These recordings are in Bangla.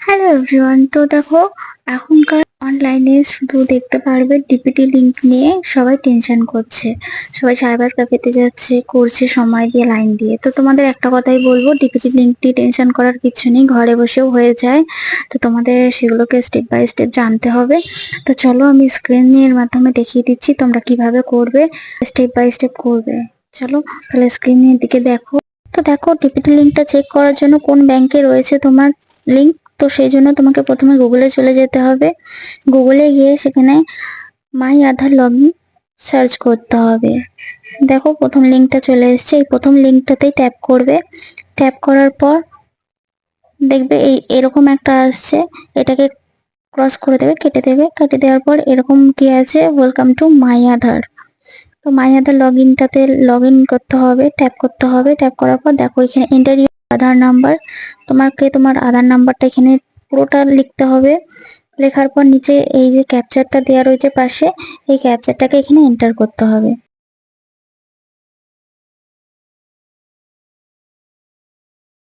হ্যালো এভরিওয়ান, তো দেখো এখনকার অনলাইনে শুধু দেখতে পারবে ডিপিটি লিংক নিয়ে সবাই টেনশন করছে। সবাই সাইবার ক্যাফেতে যাচ্ছে, করছে সময় দিয়ে, লাইন দিয়ে। তো তোমাদের একটা কথাই বলবো, ডিপিটি লিংকটি টেনশন করার কিছু নেই, ঘরে বসেও হয়ে যায়। তো তোমাদের সেগুলোকে স্টেপ বাই স্টেপ জানতে হবে। তো চলো আমি স্ক্রিনের মাধ্যমে দেখিয়ে দিচ্ছি তোমরা কিভাবে করবে, স্টেপ বাই স্টেপ করবে। চলো তাহলে স্ক্রিনের দিকে দেখো। তো দেখো ডিপিটি লিংকটা চেক করার জন্য কোন ব্যাংকে রয়েছে তোমার লিংক। তো সেই জন্য তোমাকে প্রথমে গুগলে চলে যেতে হবে। গুগলে গিয়ে সেখানে মাই আধার লগইন সার্চ করতে হবে। দেখো প্রথম লিঙ্কটা চলে এসেছে, এই প্রথম লিঙ্কটাতেই ট্যাপ করবে। ট্যাপ করার পর দেখবে এই এরকম একটা আসছে, এটাকে ক্রস করে দেবে, কেটে দেবে। কেটে দেওয়ার পর এরকম কি আছে, ওয়েলকাম টু মাই আধার। তো মাই আধার লগইনটাতে লগ ইন করতে হবে, ট্যাপ করতে হবে। ট্যাপ করার পর দেখো এখানে এন্টার ইউর আধার নাম্বার। তোমার আধার নাম্বারটা এখানে পুরোটা লিখতে হবে। লেখার পর নিচে এই যে ক্যাপচারটা দেওয়া রয়েছে পাশে, এই ক্যাপচারটাকে এখানে এন্টার করতে হবে।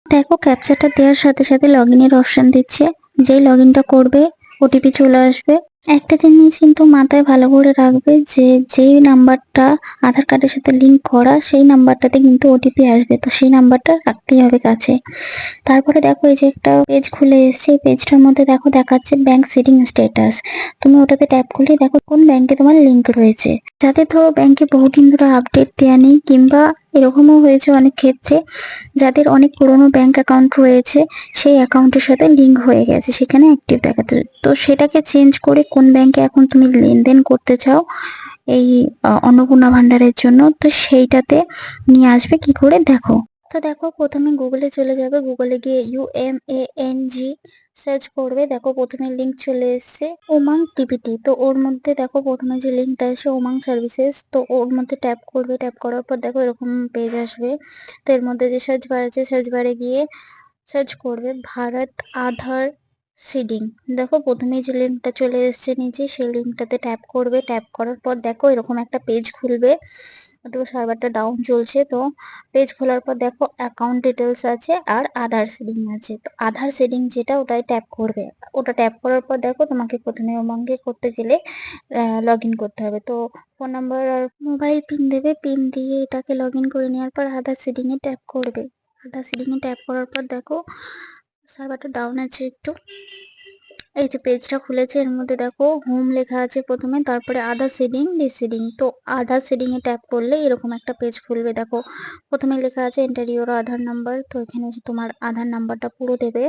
দেখো ক্যাপচারটা দেওয়ার সাথে সাথে লগ ইনের অপশন দিচ্ছে। যেই লগ ইনটা করবে ওটিপি চলে আসবে। একটা জিনিস কিন্তু মাথায় ভালো করে রাখবে যে যেই নাম্বারটা আধার কার্ডের সাথে লিংক করা সেই নাম্বারটাতে কিন্তু ওটিপি আসবে, তো সেই নাম্বারটা রাখতেই হবে কাছে। তারপরে দেখো এই যে একটা পেজ খুলে এসেছে, পেজটার মধ্যে দেখো দেখাচ্ছে ব্যাংক সিডিং স্ট্যাটাস। তুমি ওটাতে ট্যাপ করলে দেখো কোন ব্যাংকে তোমার লিংক রয়েছে। যাদের ধরো ব্যাংকে বহুদিন ধরে আপডেট দেওয়া নেই, কিংবা এরকমও হয়েছে অনেক ক্ষেত্রে যাদের অনেক পুরনো ব্যাংক অ্যাকাউন্ট রয়েছে, সেই অ্যাকাউন্টের সাথে লিংক হয়ে গেছে, সেখানে অ্যাক্টিভ দেখাচ্ছে। তো সেটাকে চেঞ্জ করে কোন ব্যাংকে এখন তুমি লেনদেন করতে চাও এই অন্নপূর্ণা ভান্ডারের জন্য, তো সেইটাতে নিয়ে আসবে কি করে দেখো। তো দেখো প্রথমে গুগলে চলে যাবে, গুগলে গিয়ে UMANG সার্চ করবে। দেখো প্রথমে লিংক চলে এসছে উমাং টিপিটি। তো ওর মধ্যে দেখো প্রথমে যে লিংকটা এসে উমাং সার্ভিসেস, তো ওর মধ্যে ট্যাপ করবে। ট্যাপ করার পর দেখো এরকম পেজ আসবে। তো এর মধ্যে যে সার্চ বার আছে, সার্চ বারে গিয়ে সার্চ করবে ভারত আধার সিডিং। দেখো প্রথমে যে লিঙ্কটা চলে এসছে নিচে, সেই লিঙ্কটাতে ট্যাপ করবে। ট্যাপ করার পর দেখো এরকম একটা পেজ খুলবে। একটু সার্ভারটা ডাউন চলছে, তো পেজ খোলার পর দেখো অ্যাকাউন্ট ডিটেলস আছে আর আধার সিডিং আছে। তো আধার সিডিং যেটা, ওটাই ট্যাপ করবে। ওটা ট্যাপ করার পর দেখো তোমাকে প্রথমে উমঙ্গে করতে গেলে লগ ইন করতে হবে। তো ফোন নাম্বার আর মোবাইল পিন দেবে, পিন দিয়ে এটাকে লগ ইন করে নেওয়ার পর আধার সিডিং এ ট্যাপ করবে। আধার সিডিং এ ট্যাপ করার পর দেখো সার্ভারটা ডাউন আছে একটু। এই যে পেজটা খুলেছে, এর মধ্যে দেখো হোম লেখা আছে প্রথমে, তারপরে আধার সিডিং ডিসিডিং। তো আধার সিডিং এ ট্যাপ করলে এরকম একটা পেজ খুলবে। দেখো প্রথমে লেখা আছে এন্টার ইউর আধার নাম্বার। তো এখানে তোমার আধার নাম্বারটা পুরো দেবে।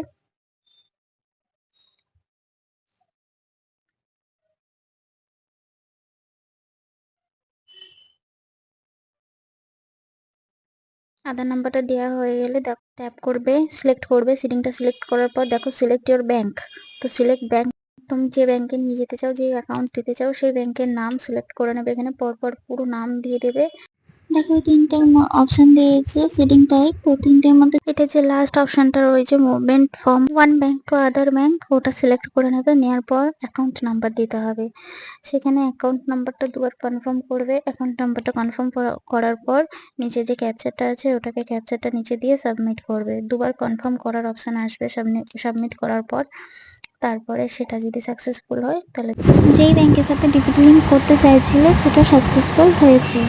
আধার নাম্বারটা দেওয়া হয়ে গেলে দেখো ট্যাপ করবে, সিলেক্ট করবে। সিডিংটা সিলেক্ট করার পর দেখো সিলেক্ট ইউর ব্যাংক। তো সিলেক্ট ব্যাংক, তুমি যে ব্যাংকে নিয়ে যেতে চাও, যে অ্যাকাউন্ট দিতে চাও, সেই ব্যাংকের নাম সিলেক্ট করে নেবে। এখানে পরপর পুরো নাম দিয়ে দেবে। দেখো তিনটার অপশন দিয়েছে সিডিং টাইপ। তো তিনটের মধ্যে এটা যে লাস্ট অপশনটা রয়েছে movement from one bank to other bank, ওটা সিলেক্ট করে নেবে। নেওয়ার পর অ্যাকাউন্ট নাম্বার দিতে হবে। সেখানে অ্যাকাউন্ট নাম্বারটা দুবার কনফার্ম করবে। অ্যাকাউন্ট নাম্বারটা কনফার্ম করার পর নিচে যে ক্যাপচারটা আছে, ওটাকে ক্যাপচারটা নিচে দিয়ে সাবমিট করবে। দুবার কনফার্ম করার অপশন আসবে। সাবমিট করার পর তারপরে সেটা যদি সাকসেসফুল হয়, তাহলে যেই ব্যাংকের সাথে ডিপিটি লিংক করতে চাইছিলে সেটা সাকসেসফুল হয়েছে।